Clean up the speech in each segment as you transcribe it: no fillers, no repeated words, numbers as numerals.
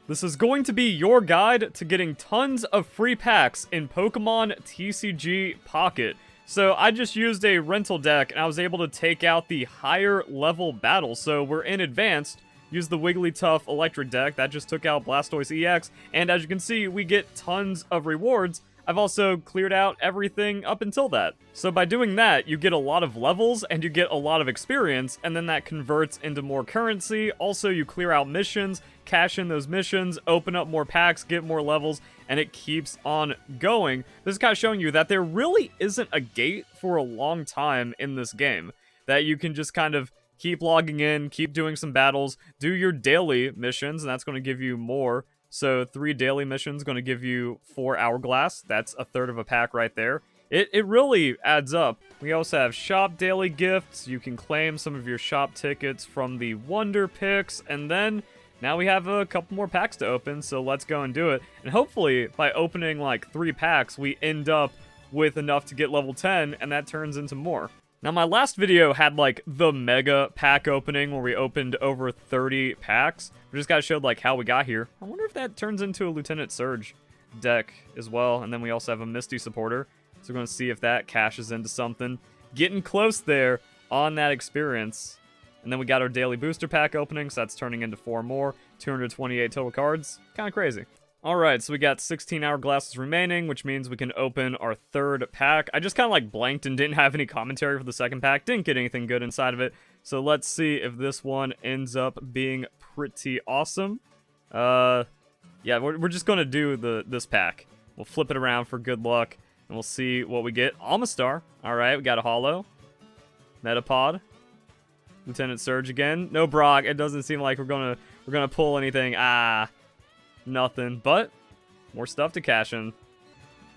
This is going to be your guide to getting tons of free packs in Pokemon TCG Pocket. So I just used a rental deck and I was able to take out the higher level battles. So we're in advanced, use the Wigglytuff electric deck, that just took out Blastoise EX, and as you can see, we get tons of rewards. I've also cleared out everything up until that. So by doing that, you get a lot of levels and you get a lot of experience, and then that converts into more currency. Also, you clear out missions, cash in those missions, open up more packs, get more levels, and it keeps on going. This is kind of showing you that there really isn't a gate for a long time in this game. That you can just kind of keep logging in, keep doing some battles, do your daily missions, and that's going to give you more. So 3 daily missions going to give you 4 Hourglass. That's a third of a pack right there. It really adds up. We also have shop daily gifts. You can claim some of your shop tickets from the Wonder Picks. And then now we have a couple more packs to open. So let's go and do it. And hopefully by opening like 3 packs, we end up with enough to get level 10. And that turns into more. Now, my last video had, like, the mega pack opening where we opened over 30 packs. We just got to show, like, how we got here. I wonder if that turns into a Lieutenant Surge deck as well. And then we also have a Misty supporter. So we're going to see if that cashes into something. Getting close there on that experience. And then we got our daily booster pack opening, so that's turning into 4 more. 228 total cards. Kind of crazy. Alright, so we got 16 Hourglasses remaining, which means we can open our 3rd pack. I just kind of like blanked and didn't have any commentary for the 2nd pack. Didn't get anything good inside of it. So let's see if this one ends up being pretty awesome. Yeah, we're just going to do this pack. We'll flip it around for good luck, and we'll see what we get. Almastar. Alright, we got a holo. Metapod. Lieutenant Surge again. No Brock. It doesn't seem like we're gonna pull anything. Nothing, but more stuff to cash in.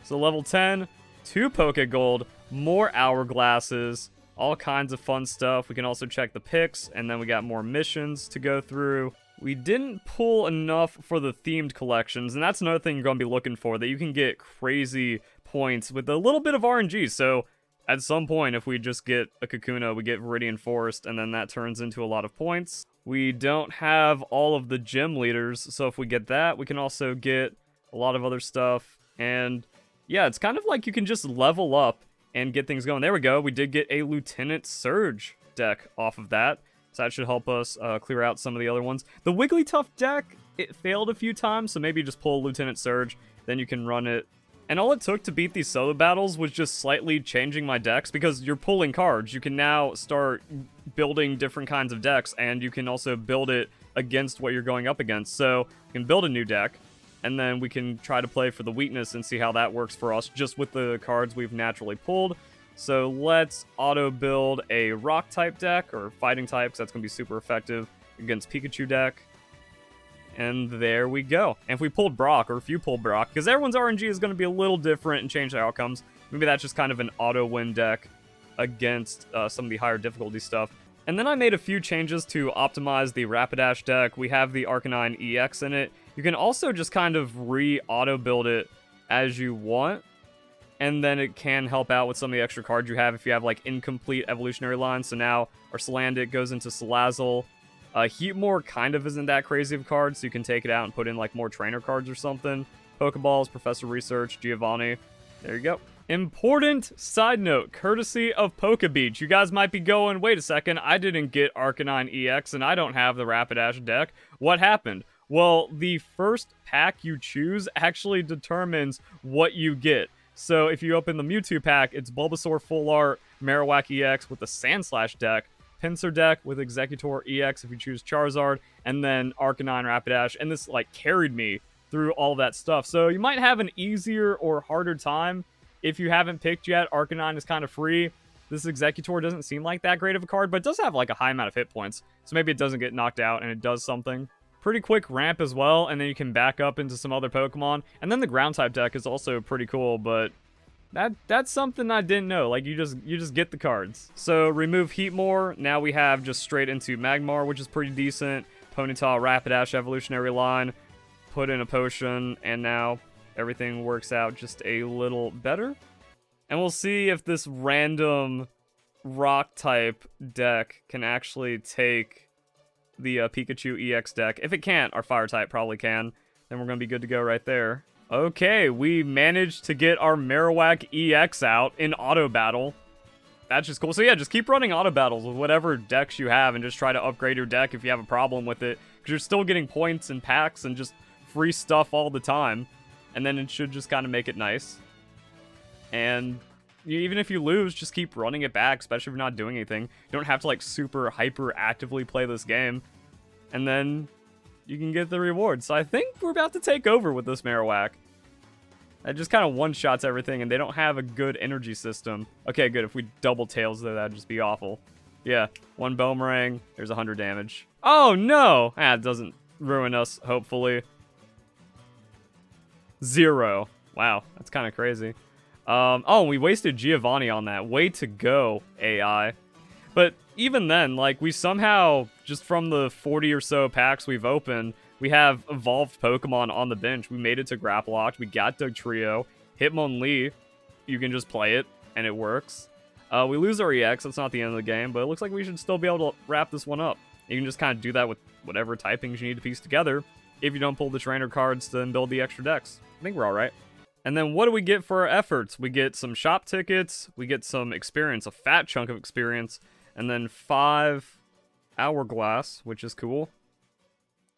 So level 10, 2 Poke Gold, more Hourglasses, all kinds of fun stuff. We can also check the picks, and then we got more missions to go through. We didn't pull enough for the themed collections, and that's another thing you're going to be looking for, that you can get crazy points with a little bit of RNG. So at some point, if we just get a Kakuna, we get Viridian Forest, and then that turns into a lot of points. We don't have all of the gym leaders, so if we get that, we can also get a lot of other stuff. And yeah, it's kind of like you can just level up and get things going. There we go. We did get a Lieutenant Surge deck off of that, so that should help us clear out some of the other ones. The Wigglytuff deck, it failed a few times, so maybe just pull Lieutenant Surge, then you can run it. And all it took to beat these solo battles was just slightly changing my decks, because you're pulling cards. You can now start building different kinds of decks, and you can also build it against what you're going up against. So you can build a new deck, and then we can try to play for the weakness and see how that works for us just with the cards we've naturally pulled. So let's auto-build a rock-type deck, or fighting type, because that's going to be super effective against Pikachu deck. And there we go. And if we pulled Brock, or if you pulled Brock, because everyone's RNG is going to be a little different and change the outcomes, maybe that's just kind of an auto-win deck against some of the higher difficulty stuff. And then I made a few changes to optimize the Rapidash deck. We have the Arcanine EX in it. You can also just kind of re-auto-build it as you want, and then it can help out with some of the extra cards you have if you have, like, incomplete evolutionary lines. So now our Salandit goes into Salazzle. Heatmore kind of isn't that crazy of a card, so you can take it out and put in, like, more trainer cards or something. Pokeballs, Professor Research, Giovanni. There you go. Important side note, courtesy of Pokebeach. You guys might be going, wait a second, I didn't get Arcanine EX and I don't have the Rapidash deck. What happened? Well, the first pack you choose actually determines what you get. So if you open the Mewtwo pack, it's Bulbasaur Full Art, Marowak EX with the Sandslash deck, Pinsir deck with Executor EX if you choose Charizard, and then Arcanine Rapidash, and this, like, carried me through all that stuff. So you might have an easier or harder time if you haven't picked yet. Arcanine is kind of free. This Executor doesn't seem like that great of a card, but it does have, like, a high amount of hit points, so maybe it doesn't get knocked out and it does something. Pretty quick ramp as well, and then you can back up into some other Pokemon, and then the Ground-type deck is also pretty cool, but that's something I didn't know. Like, you just get the cards. So remove Heatmore. Now we have just straight into Magmar, which is pretty decent. Ponyta, Rapidash evolutionary line. Put in a potion, and now everything works out just a little better. And we'll see if this random rock type deck can actually take the Pikachu EX deck. If it can't, our fire type probably can. Then we're going to be good to go right there. Okay, we managed to get our Marowak EX out in auto battle. That's just cool. So yeah, just keep running auto battles with whatever decks you have and just try to upgrade your deck if you have a problem with it. Because you're still getting points and packs and just free stuff all the time. And then it should just kind of make it nice. And even if you lose, just keep running it back, especially if you're not doing anything. You don't have to like super hyper actively play this game. And then you can get the reward. So I think we're about to take over with this Marowak. It just kind of one-shots everything, and they don't have a good energy system. Okay, good. If we double tails, though, that'd just be awful. Yeah, one Boomerang. There's 100 damage. Oh, no! Ah, it doesn't ruin us, hopefully. 0. Wow, that's kind of crazy. Oh, we wasted Giovanni on that. Way to go, AI. But even then, like, we somehow, just from the 40 or so packs we've opened, we have evolved Pokemon on the bench. We made it to Grapploct. We got Dugtrio. Hitmonlee. You can just play it, and it works. We lose our EX. That's not the end of the game, but it looks like we should still be able to wrap this one up. You can just kind of do that with whatever typings you need to piece together if you don't pull the trainer cards to then build the extra decks. I think we're all right. And then what do we get for our efforts? We get some shop tickets. We get some experience, a fat chunk of experience. And then 5 Hourglass, which is cool.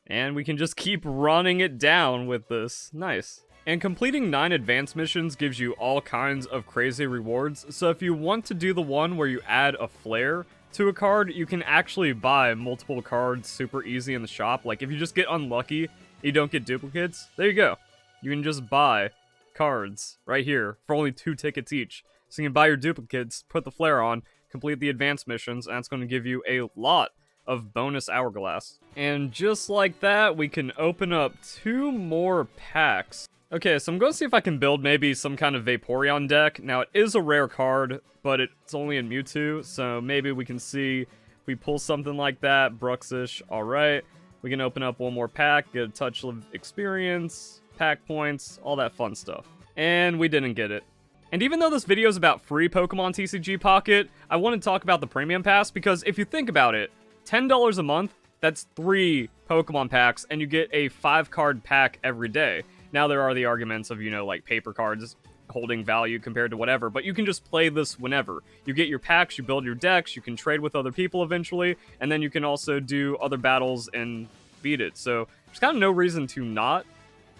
And we can just keep running it down with this. Nice. And completing 9 advanced missions gives you all kinds of crazy rewards. So if you want to do the one where you add a flare to a card, you can actually buy multiple cards super easy in the shop. Like if you just get unlucky, you don't get duplicates, there you go. You can just buy cards right here for only 2 tickets each. So you can buy your duplicates, put the flare on, complete the advanced missions, and it's going to give you a lot of bonus Hourglass. And just like that, we can open up 2 more packs. Okay, so I'm going to see if I can build maybe some kind of Vaporeon deck. Now, it is a rare card, but it's only in Mewtwo, so maybe we can see if we pull something like that. Bruxish, alright. We can open up 1 more pack, get a touch of experience, pack points, all that fun stuff. And we didn't get it. And even though this video is about free Pokemon TCG Pocket, I want to talk about the Premium Pass, because if you think about it, $10 a month, that's 3 Pokemon packs, and you get a 5-card pack every day. Now, there are the arguments of, you know, like paper cards holding value compared to whatever, but you can just play this whenever. You get your packs, you build your decks, you can trade with other people eventually, and then you can also do other battles and beat it. So, there's kind of no reason to not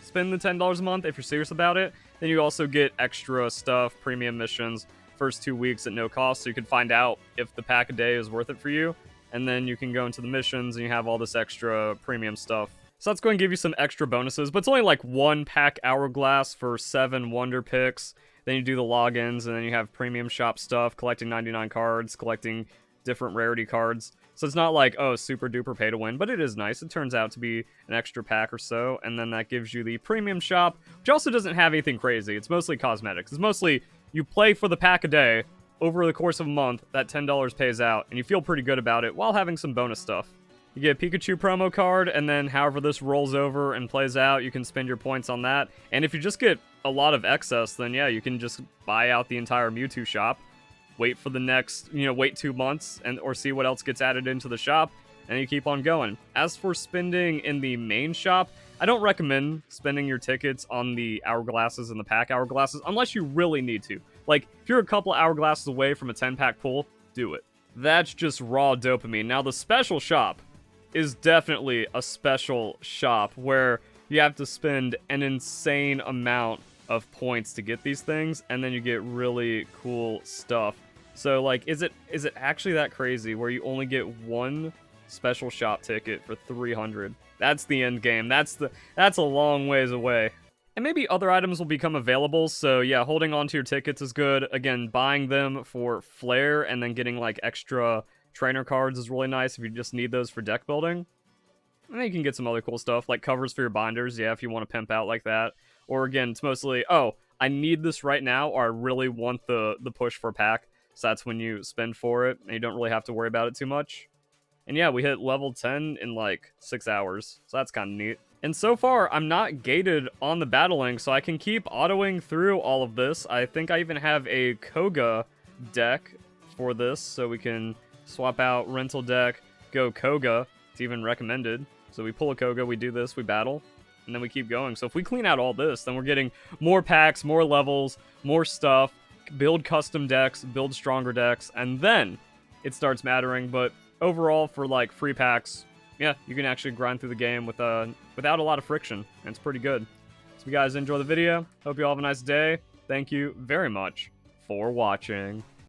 spend the $10 a month if you're serious about it. Then you also get extra stuff, premium missions, first 2 weeks at no cost, so you can find out if the pack a day is worth it for you. And then you can go into the missions and you have all this extra premium stuff. So that's going to give you some extra bonuses, but it's only like 1 pack Hourglass for 7 Wonder Picks. Then you do the logins, and then you have premium shop stuff, collecting 99 cards, collecting different rarity cards. So it's not like, oh, super duper pay to win, but it is nice. It turns out to be an extra pack or so, and then that gives you the premium shop, which also doesn't have anything crazy. It's mostly cosmetics. It's mostly you play for the pack a day. Over the course of a month, that $10 pays out, and you feel pretty good about it while having some bonus stuff. You get a Pikachu promo card, and then however this rolls over and plays out, you can spend your points on that. And if you just get a lot of excess, then yeah, you can just buy out the entire Mewtwo shop, wait for the next, wait 2 months, or see what else gets added into the shop, and you keep on going. As for spending in the main shop, I don't recommend spending your tickets on the Hourglasses and the pack Hourglasses unless you really need to. Like, if you're a couple Hourglasses away from a 10-pack pull, do it. That's just raw dopamine. Now, the special shop is definitely a special shop where you have to spend an insane amount of points to get these things, and then you get really cool stuff. So, like, is it actually that crazy where you only get 1 special shop ticket for 300? That's the end game. That's a long ways away. And maybe other items will become available, so yeah, holding on to your tickets is good. Again, buying them for flair and then getting like extra trainer cards is really nice if you just need those for deck building. And then you can get some other cool stuff, like covers for your binders, yeah, if you want to pimp out like that. Or again, it's mostly, oh, I need this right now, or I really want the push for a pack, so that's when you spend for it, and you don't really have to worry about it too much. And yeah, we hit level 10 in like 6 hours, so that's kind of neat. And so far, I'm not gated on the battling, so I can keep autoing through all of this. I think I even have a Koga deck for this, so we can swap out rental deck, go Koga, It's even recommended. So we pull a Koga, we do this, we battle, and then we keep going. So if we clean out all this, then we're getting more packs, more levels, more stuff, build custom decks, build stronger decks, and then it starts mattering. But overall, for like free packs, yeah, you can actually grind through the game with without a lot of friction, and it's pretty good. So if you guys enjoy the video, hope you all have a nice day. Thank you very much for watching.